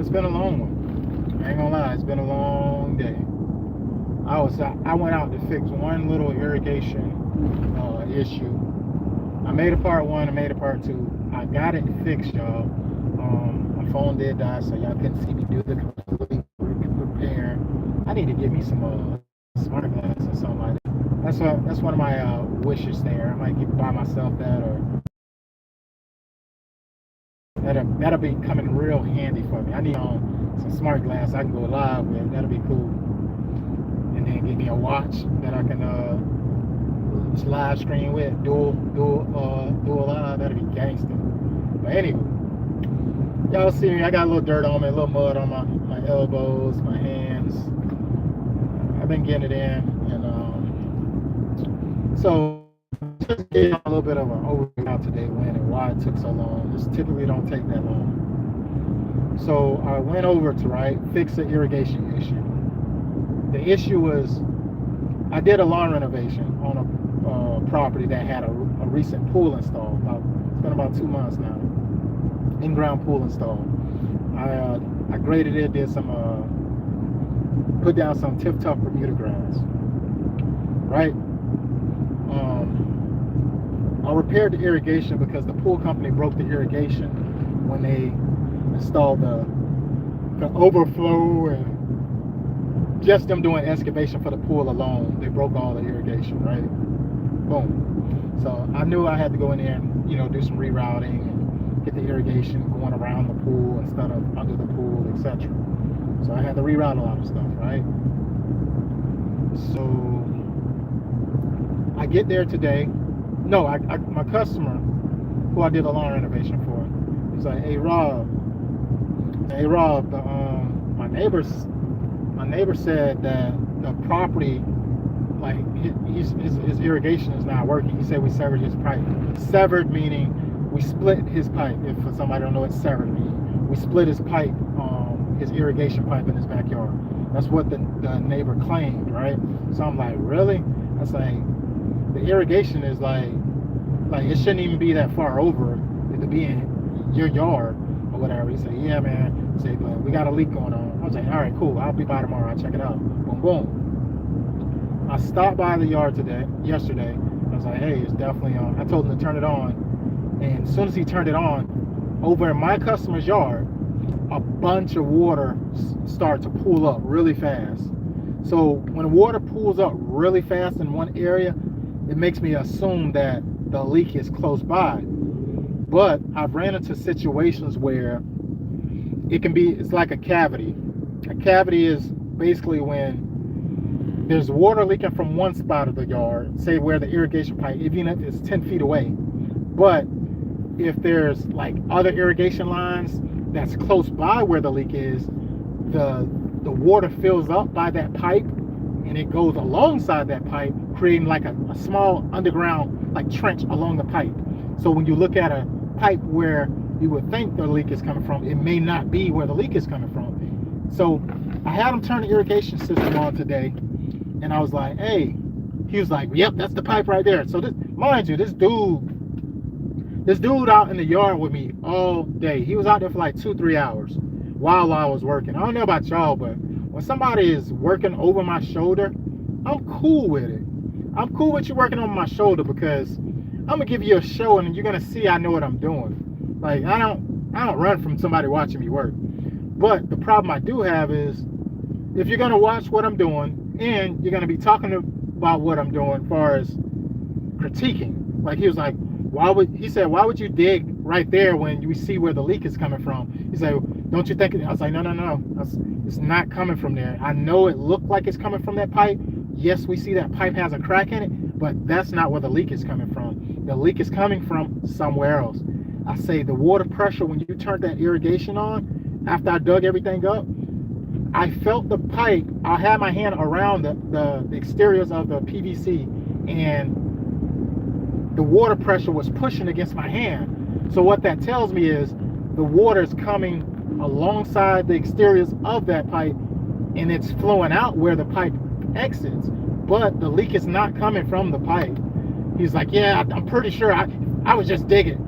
it's been a long one. I ain't gonna lie, it's been a long day. I went out to fix one little irrigation issue. I made a part one, I made a part two. I got it fixed, y'all. My phone did die, so y'all couldn't see me do the complete repair. I need to get me some smart glass or something like that. That's one of my wishes there. I might buy myself that, or that'll be coming real handy for me. I need some smart glass I can go live with. That'll be cool. And then get me a watch that I can live stream with, dual live. That'll be gangster. But anyway, y'all see me. I got a little dirt on me, a little mud on my elbows, my hands. I've been getting it in, and so just get a little bit of an overview out today when and why it took so long. This typically don't take that long. So I went over to fix the irrigation issue. The issue was I did a lawn renovation on a property that had a recent pool installed. It's been about 2 months now. In-ground pool installed. I graded it, did some put down some tip-top Bermuda grass. Right? I repaired the irrigation because the pool company broke the irrigation when they installed the overflow, and just them doing excavation for the pool alone, they broke all the irrigation, right? Boom. So I knew I had to go in there and do some rerouting and get the irrigation going around the pool instead of under the pool, etc. So I had to reroute a lot of stuff, right? So I get there today. No, my customer, who I did a lawn renovation for, he's like, "Hey Rob, my neighbor said that the property, like his irrigation is not working." He said we severed his pipe. Severed meaning we split his pipe. If for somebody don't know what severed means, we split his pipe, his irrigation pipe in his backyard. That's what the neighbor claimed, right? So I'm like, really? I was like, the irrigation is like it shouldn't even be that far over to be in your yard or whatever. He said, "Yeah, man." He said, "But we got a leak going on." I was like, "All right, cool. I'll be by tomorrow. I'll check it out." Boom, boom. I stopped by the yard yesterday. I was like, "Hey, it's definitely on." I told him to turn it on, and as soon as he turned it on, over in my customer's yard, a bunch of water started to pool up really fast. So when the water pools up really fast in one area, it makes me assume that the leak is close by. But I've ran into situations where it's like a cavity. A cavity is basically when there's water leaking from one spot of the yard, say where the irrigation pipe, even if it's 10 feet away. But if there's like other irrigation lines that's close by where the leak is, the water fills up by that pipe and it goes alongside that pipe, creating like a small underground like trench along the pipe. So when you look at a pipe where you would think the leak is coming from, it may not be where the leak is coming from. So I had him turn the irrigation system on today, and I was like, "Hey," he was like, "Yep, that's the pipe right there." So mind you, this dude out in the yard with me all day. He was out there for like 2-3 hours while I was working. I don't know about y'all, but when somebody is working over my shoulder, I'm cool with it. I'm cool with you working on my shoulder because I'm gonna give you a show and you're gonna see I know what I'm doing. Like I don't run from somebody watching me work. But the problem I do have is if you're gonna watch what I'm doing and you're gonna be talking about what I'm doing as far as critiquing. Like he was like, why would you dig right there when you see where the leak is coming from? He said, "Don't you think?" I was like, no. It's not coming from there. I know it looked like it's coming from that pipe. Yes, we see that pipe has a crack in it, but that's not where the leak is coming from. The leak is coming from somewhere else. I say the water pressure when you turned that irrigation on, after I dug everything up, I felt the pipe. I had my hand around the exteriors of the PVC, and the water pressure was pushing against my hand. So what that tells me is the water is coming alongside the exteriors of that pipe, and it's flowing out where the pipe exits, but the leak is not coming from the pipe. He's like, "Yeah, I'm pretty sure I was just dig it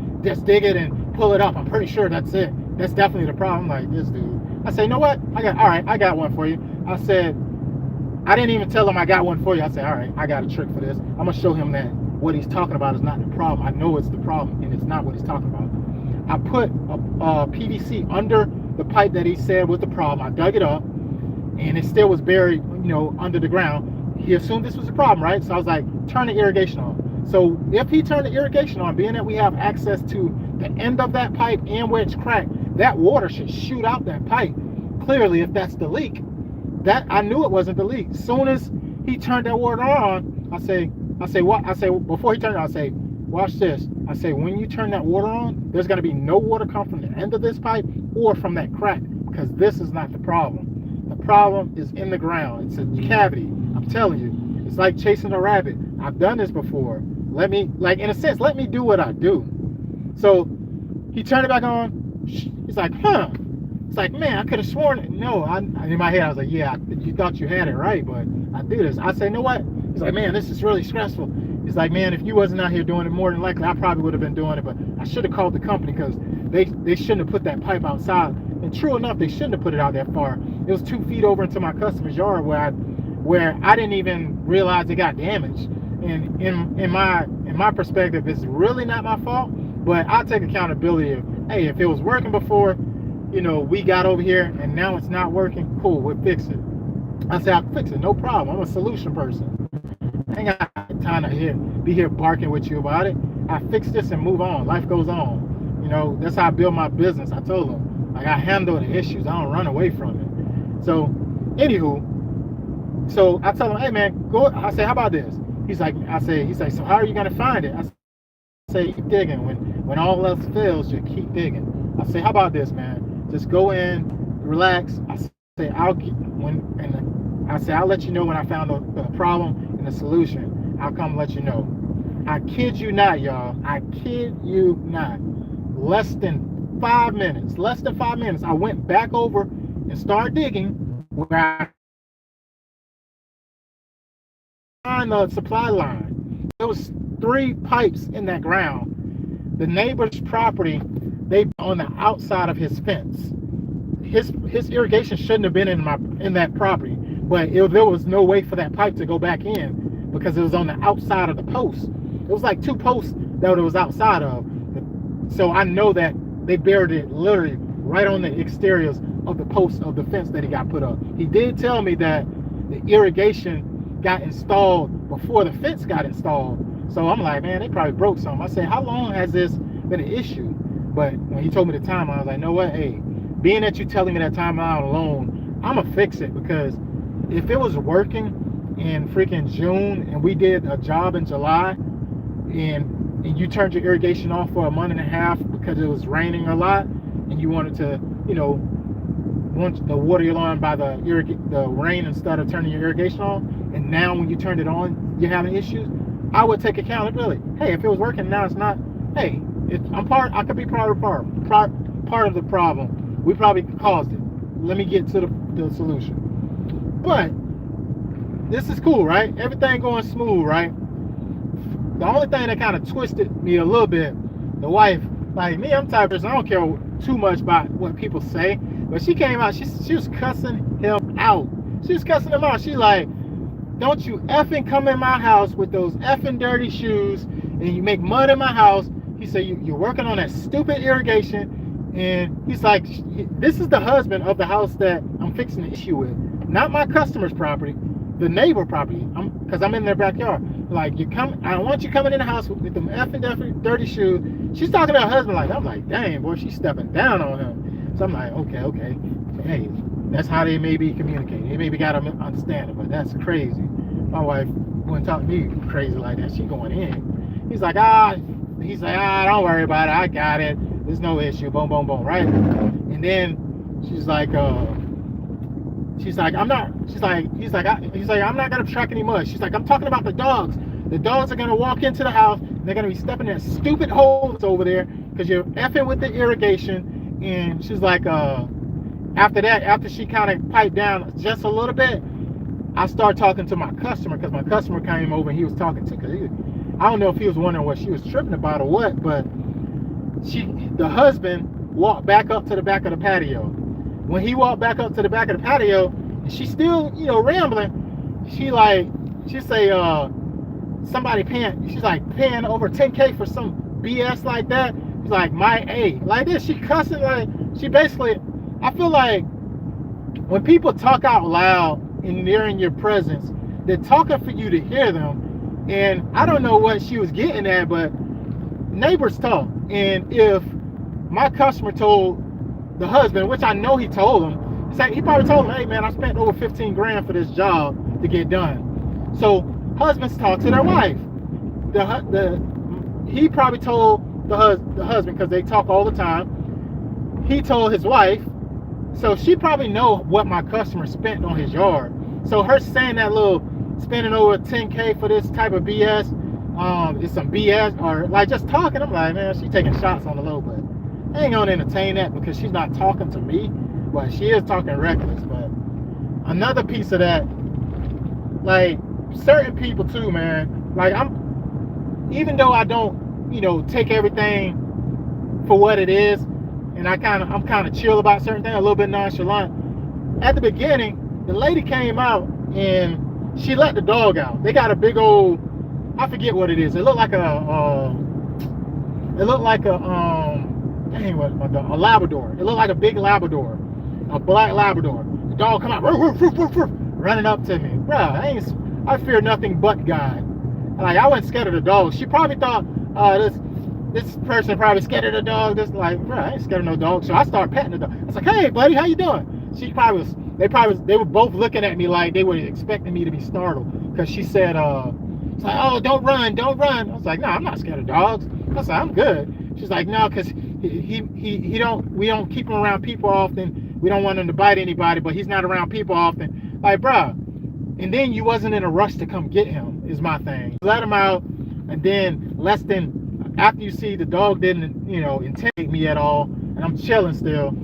and pull it up. I'm pretty sure that's it. That's definitely the problem." I'm like, this dude, I said, you know what? All right, I got one for you. I said, I didn't even tell him I got one for you. I said, all right, I got a trick for this. I'm gonna show him that what he's talking about is not the problem. I know it's the problem, and it's not what he's talking about. I put a PVC under the pipe that he said was the problem. I dug it up, and it still was buried, under the ground. He assumed this was the problem, right? So I was like, turn the irrigation on. So if he turned the irrigation on, being that we have access to the end of that pipe and where it's cracked, that water should shoot out that pipe. Clearly, if that's the leak, that I knew it wasn't the leak. As soon as he turned that water on, I say what? I say before he turned it on, I say, watch this. I say, when you turn that water on, there's gonna be no water come from the end of this pipe or from that crack, because this is not the problem. The problem is in the ground. It's a cavity. I'm telling you, it's like chasing a rabbit. I've done this before. Let me, in a sense, let me do what I do. So he turned it back on. He's like, huh? It's like, man, I could have sworn it. No, in my head, I was like, yeah, you thought you had it right, but I do this. I say, you know what? He's like, man, this is really stressful. He's like, man, if you wasn't out here doing it, more than likely, I probably would have been doing it, but I should have called the company, because they shouldn't have put that pipe outside. And true enough, they shouldn't have put it out that far. It was 2 feet over into my customer's yard where I didn't even realize it got damaged. And in my perspective, it's really not my fault, but I take accountability of, hey, if it was working before, we got over here and now it's not working, cool, we'll fix it. I say, I'll fix it, no problem. I'm a solution person. I ain't got time to be here barking with you about it. I fix this and move on. Life goes on. That's how I build my business. I told him, I handle the issues. I don't run away from it. So, anywho, so I tell him, hey man, go. I say, how about this? He's like, so how are you gonna find it? I say, keep digging. When all else fails, you keep digging. I say, how about this, man? Just go in, relax. I say, I'll let you know when I found the problem and the solution. I'll come let you know. I kid you not, y'all. I kid you not. Less than 5 minutes. I went back over and started digging where I found the supply line. There was 3 pipes in that ground. The neighbor's property, they on the outside of his fence. His irrigation shouldn't have been in that property, but there was no way for that pipe to go back in because it was on the outside of the post. It was like 2 posts that it was outside of. So I know that they buried it literally right on the exteriors of the posts of the fence that he got put up. He did tell me that the irrigation got installed before the fence got installed. So I'm like, man, they probably broke something. I said, how long has this been an issue? But when he told me the timeline, I was like, you know what? Hey, being that you're telling me that timeline alone, I'm going to fix it, because if it was working in freaking June and we did a job in July and you turned your irrigation off for a month and a half because it was raining a lot and you wanted to, want the water your lawn by the rain instead of turning your irrigation on, and now when you turned it on, you're having issues, I would take accountability. Hey, if it was working, now it's not. Hey, I could be part of the problem. We probably caused it. Let me get to the solution. But this is cool, right? Everything going smooth, right? The only thing that kind of twisted me a little bit, the wife, like me, I'm the type of person, I don't care too much about what people say, but she came out, she was cussing him out. She was cussing him out. She's like, don't you effing come in my house with those effing dirty shoes and you make mud in my house. He said, you're working on that stupid irrigation. And he's like, this is the husband of the house that I'm fixing the issue with. Not my customer's property, the neighbor property, because I'm in their backyard. Like, I don't want you coming in the house with them effing dirty shoes. She's talking to her husband like, I'm like, dang, boy, she's stepping down on him. So I'm like, okay. Hey, that's how they may be communicating. They maybe got to understand it, but that's crazy. My wife wouldn't talk to me crazy like that. She going in. He's like, don't worry about it. I got it. There's no issue. Boom, boom, boom, right? And then he's like, I'm not gonna track any mud. She's like, I'm talking about the dogs. The dogs are gonna walk into the house. And they're gonna be stepping in stupid holes over there because you're effing with the irrigation. And she's like, after she kind of piped down just a little bit, I started talking to my customer, because my customer came over and he was talking to, I don't know if he was wondering what she was tripping about or what, but the husband walked back up to the back of the patio. when he walked back up to the back of the patio, and she's still, rambling, she say, somebody she's like paying over 10K for some BS like that. She's like, my A. Like this, she cussing, like, she basically, I feel like when people talk out loud and they're in your presence, they're talking for you to hear them. And I don't know what she was getting at, but neighbors talk. And if my customer told the husband, which I know he told him, he probably told him, hey man, I spent over 15 grand for this job to get done. So husbands talk to their wife. He probably told the husband, because they talk all the time. He told his wife, so she probably know what my customer spent on his yard. So her saying that little spending over 10K for this type of BS, it's some BS, or like just talking. I'm like, man, she taking shots on the low, but I ain't gonna entertain that because she's not talking to me, but she is talking reckless. But another piece of that, like certain people too, man. Like even though I don't, take everything for what it is, and I'm kind of chill about certain things, a little bit nonchalant. At the beginning, the lady came out and she let the dog out. They got a big old, I forget what it is. It looked like a dang, what my dog? A Labrador. It looked like a big Labrador, a black Labrador. The dog come out, roof, roof, roof, roof, running up to me. Bruh, I fear nothing but God. Like, I wasn't scared of the dog. She probably thought, this person probably scared of the dog. This, like, bro, I ain't scared of no dog. So I started petting the dog. I was like, hey, buddy, how you doing? They were both looking at me like they were expecting me to be startled. Because she said, it's like, oh, don't run, don't run. I was like, no, I'm not scared of dogs. I was like, I'm good. She's like, no, because we don't keep him around people often. We don't want him to bite anybody, but he's not around people often. Like, bro. And then you wasn't in a rush to come get him, is my thing. Let him out, and then after you see the dog didn't, intimidate me at all, and I'm chilling still,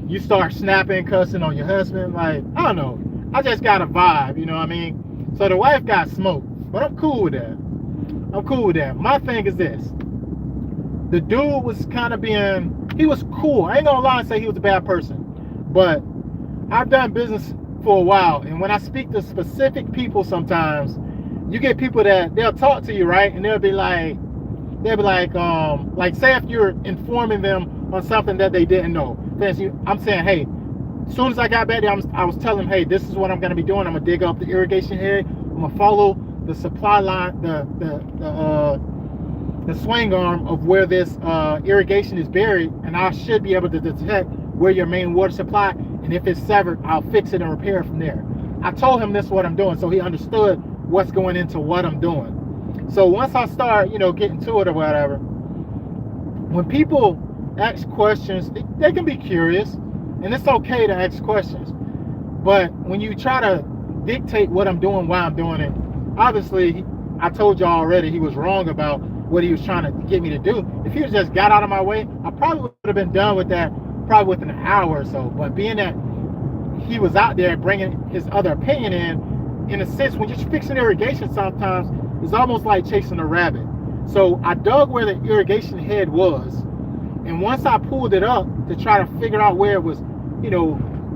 you start snapping, cussing on your husband. Like, I don't know. I just got a vibe, you know what I mean? So the wife got smoked, but I'm cool with that. My thing is this. The dude was kind of he was cool. I ain't gonna lie and say he was a bad person, but I've done business for a while, and when I speak to specific people, sometimes you get people that they'll talk to you, right, and they'll be like say if you're informing them on something that they didn't know. I'm saying, hey, as soon as I got back there, I was telling them, hey, this is what I'm going to be doing. I'm gonna dig up the irrigation head. I'm gonna follow the supply line, the swing arm of where this irrigation is buried, and I should be able to detect where your main water supply, and if it's severed, I'll fix it and repair it from there. I told him this is what I'm doing, so he understood what's going into what I'm doing. So once I start, getting to it or whatever, when people ask questions, they can be curious, and it's okay to ask questions. But when you try to dictate what I'm doing, why I'm doing it, obviously, I told y'all already he was wrong about what he was trying to get me to do. If he just got out of my way, I probably would have been done with that probably within an hour or so. But being that he was out there bringing his other opinion in a sense, when you're fixing irrigation, sometimes it's almost like chasing a rabbit. So I dug where the irrigation head was, and once I pulled it up to try to figure out where it was,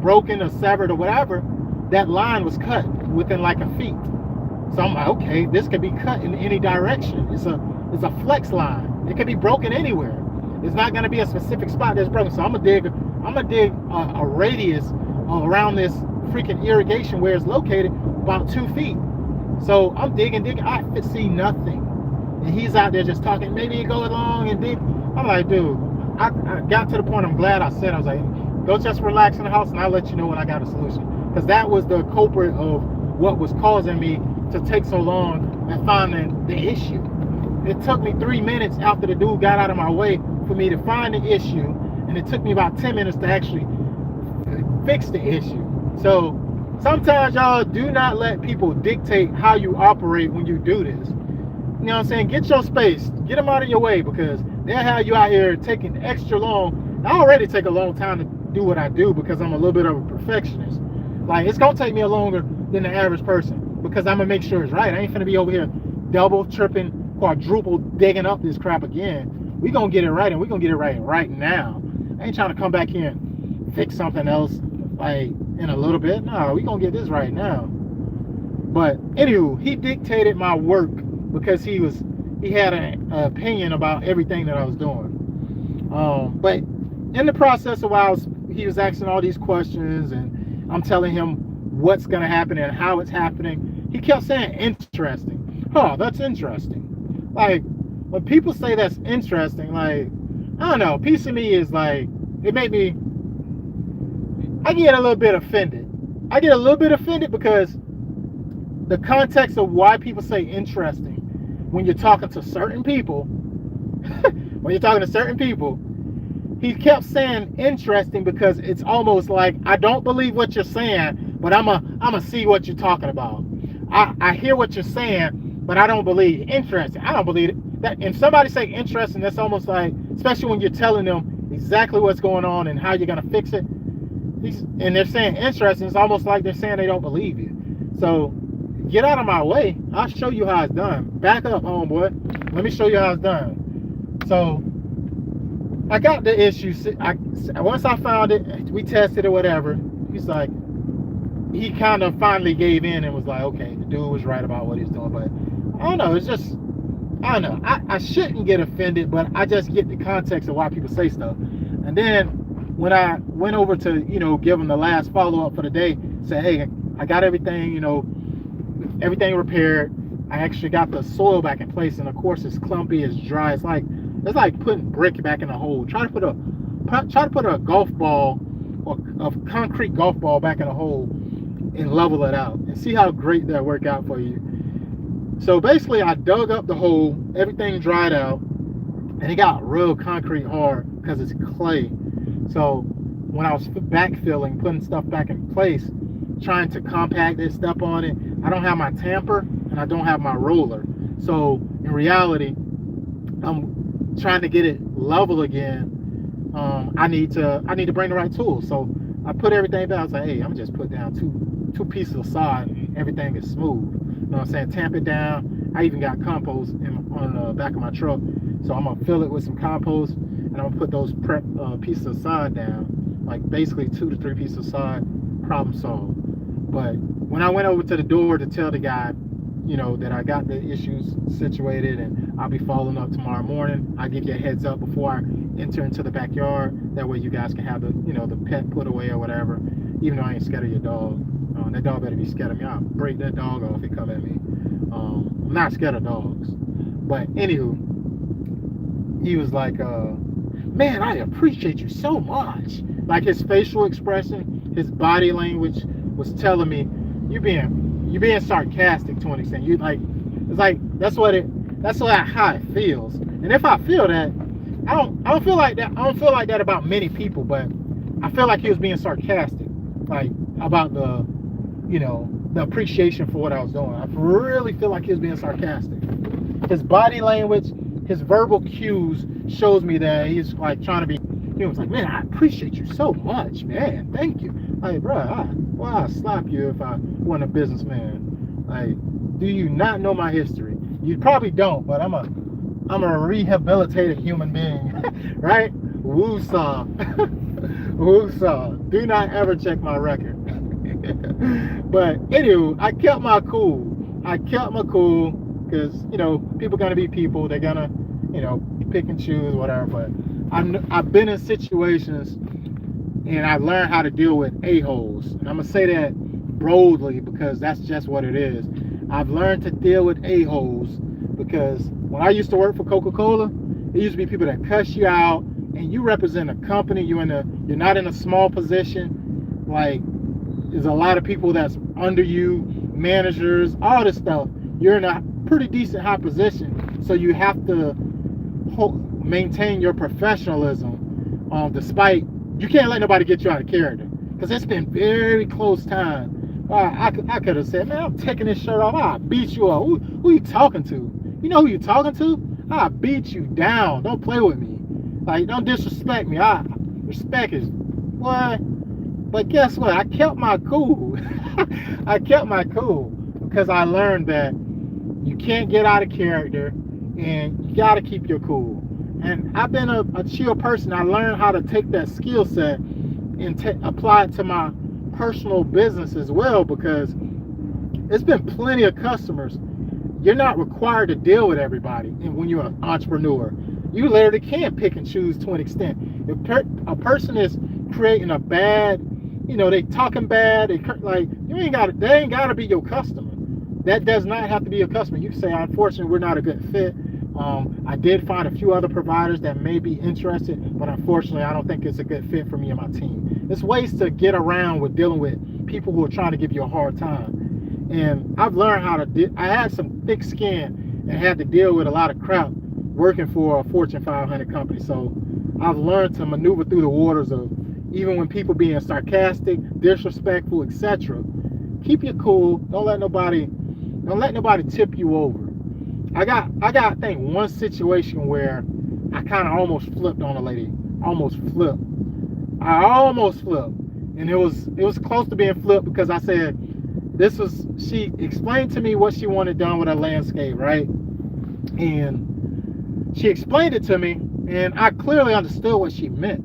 broken or severed or whatever, that line was cut within like a feet. So I'm like, okay, this could be cut in any direction. It's a flex line. It could be broken anywhere. It's not going to be a specific spot that's broken. So I'm gonna dig a radius around this freaking irrigation where it's located about 2 feet. So I'm digging. I see nothing, and he's out there just talking. Maybe he go along and dig. I'm like, dude, I got to the point. I'm glad I was like, go just relax in the house, and I'll let you know when I got a solution. Because that was the culprit of what was causing me to take so long at finding the issue. It took me 3 minutes after the dude got out of my way for me to find the issue, and it took me about 10 minutes to actually fix the issue. So sometimes, y'all, do not let people dictate how you operate when you do this. You know what I'm saying? Get your space. Get them out of your way, because they'll have you out here taking extra long. I already take a long time to do what I do because I'm a little bit of a perfectionist. Like, it's going to take me longer than the average person because I'm going to make sure it's right. I ain't finna be over here double, tripping, quadruple digging up this crap again. We going to get it right, and we going to get it right now. I ain't trying to come back here and fix something else like in a little bit. No, we gonna get this right now. But anywho, he dictated my work because he had an opinion about everything that I was doing. But in the process of while he was asking all these questions, and I'm telling him what's gonna happen and how it's happening, he kept saying interesting. Oh, that's interesting. Like when people say that's interesting, like I don't know, a piece of me is like, it made me, I get a little bit offended. I get a little bit offended because the context of why people say interesting when you're talking to certain people, he kept saying interesting because it's almost like, I don't believe what you're saying, but I'm a see what you're talking about. I hear what you're saying, but I don't believe it. Interesting. I don't believe it. That if somebody say interesting, that's almost like, especially when you're telling them exactly what's going on and how you're gonna fix it. And they're saying interesting, it's almost like they're saying they don't believe you. So get out of my way. I'll show you how it's done. Back up, homeboy. Let me show you how it's done. So I got the issue. Once I found it, we tested it, whatever. He's like, he kind of finally gave in and was like, okay, the dude was right about what he's doing. But I don't know. It's just, I don't know. I shouldn't get offended, but I just get the context of why people say stuff. And then when I went over to, give him the last follow-up for the day, say, hey, I got everything, everything repaired. I actually got the soil back in place, and of course it's clumpy, it's dry. It's like putting brick back in a hole. Try to put a golf ball or a concrete golf ball back in a hole and level it out, and see how great that work out for you. So basically, I dug up the hole, everything dried out, and it got real concrete hard because it's clay. So when I was backfilling, putting stuff back in place, trying to compact it, step on it, I don't have my tamper and I don't have my roller. So in reality, I'm trying to get it level again. I need to bring the right tools. So I put everything down. I was like, hey, I'm just put down two pieces of sod and everything is smooth. You know what I'm saying? Tamp it down. I even got compost on the back of my truck. So I'm gonna fill it with some compost and I'm gonna put those pieces of sod down. Like basically 2 to 3 pieces of sod, problem solved. But when I went over to the door to tell the guy, that I got the issues situated and I'll be following up tomorrow morning, I'll give you a heads up before I enter into the backyard. That way you guys can have the, the pet put away or whatever. Even though I ain't scared of your dog. That dog better be scared of me. I'll break that dog off if it come at me. I'm not scared of dogs. But anywho, he was like, man, I appreciate you so much. Like his facial expression, his body language was telling me, you're being sarcastic to an extent. You like, it's like that's how it feels. And if I feel that, I don't feel like that. I don't feel like that about many people, but I feel like he was being sarcastic, like about the appreciation for what I was doing. I really feel like he was being sarcastic. His body language, his verbal cues shows me that he's like trying to be. He was like, man, I appreciate you so much, man. Thank you. Like, bro, I'd slap you if I wasn't a businessman. Like, do you not know my history? You probably don't, but I'm a rehabilitated human being, right? Woo-saw. Woo-saw. Do not ever check my record. But anyway, I kept my cool. Because, people gonna be people. They're gonna, pick and choose, whatever. But I've been in situations and I've learned how to deal with a-holes. And I'm gonna say that boldly because that's just what it is. I've learned to deal with a-holes because when I used to work for Coca-Cola, it used to be people that cuss you out, and you represent a company. You're not in a small position. Like, there's a lot of people that's under you, managers, all this stuff. You're in a pretty decent high position, so you have to maintain your professionalism. Despite you can't let nobody get you out of character, because it's been very close time. I could have said, man, I'm taking this shirt off. I'll beat you up. Who you talking to? You know who you talking to? I'll beat you down. Don't play with me. Like, don't disrespect me. Respect is what? But guess what? I kept my cool. I kept my cool because I learned that you can't get out of character and you got to keep your cool. And I've been a chill person. I learned how to take that skill set and apply it to my personal business as well, because it's been plenty of customers. You're not required to deal with everybody. And when you're an entrepreneur, you literally can't pick and choose to an extent. If a person is creating a bad, they talking bad, they ain't got to be your customer. That does not have to be your customer. You can say, unfortunately, we're not a good fit. I did find a few other providers that may be interested, but unfortunately, I don't think it's a good fit for me and my team. There's ways to get around with dealing with people who are trying to give you a hard time. And I've learned how to I had some thick skin and had to deal with a lot of crap working for a Fortune 500 company. So I've learned to maneuver through the waters of, even when people being sarcastic, disrespectful, etc. Keep your cool. Don't let nobody tip you over. I got I think one situation where I kind of almost flipped on a lady. I almost flipped. And it was close to being flipped, because I said, she explained to me what she wanted done with her landscape, right? And she explained it to me, and I clearly understood what she meant.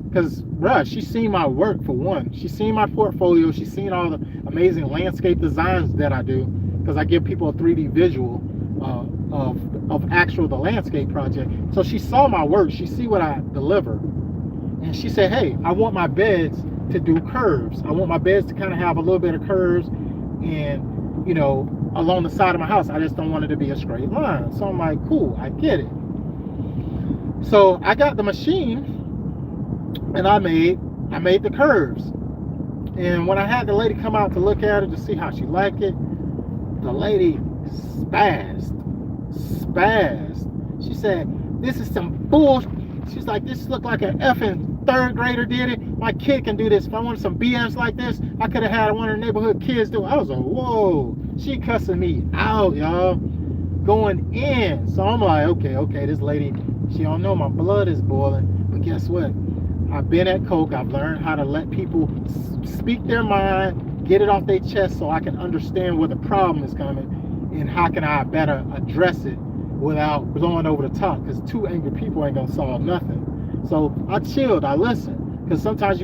Because, she's seen my work, for one. She's seen my portfolio. She's seen all the amazing landscape designs that I do, because I give people a 3D visual of the landscape project. So she saw my work. She see what I deliver. And she said, hey, I want my beds to do curves. I want my beds to kind of have a little bit of curves and, along the side of my house. I just don't want it to be a straight line. So I'm like, cool, I get it. So I got the machine and I made the curves. And when I had the lady come out to look at it to see how she liked it, the lady spazzed. She said, this is some bullshit. She's like, this looked like an effing third grader did it. My kid can do this. If I wanted some BMs like this, I could have had one of the neighborhood kids do it. I was like, whoa. She cussing me out, y'all. Going in. So I'm like, okay, this lady, she don't know my blood is boiling. But guess what? I've been at Coke. I've learned how to let people speak their mind, get it off their chest, so I can understand where the problem is coming and how can I better address it without blowing over the top, because two angry people ain't gonna solve nothing. So I chilled, I listened, because sometimes you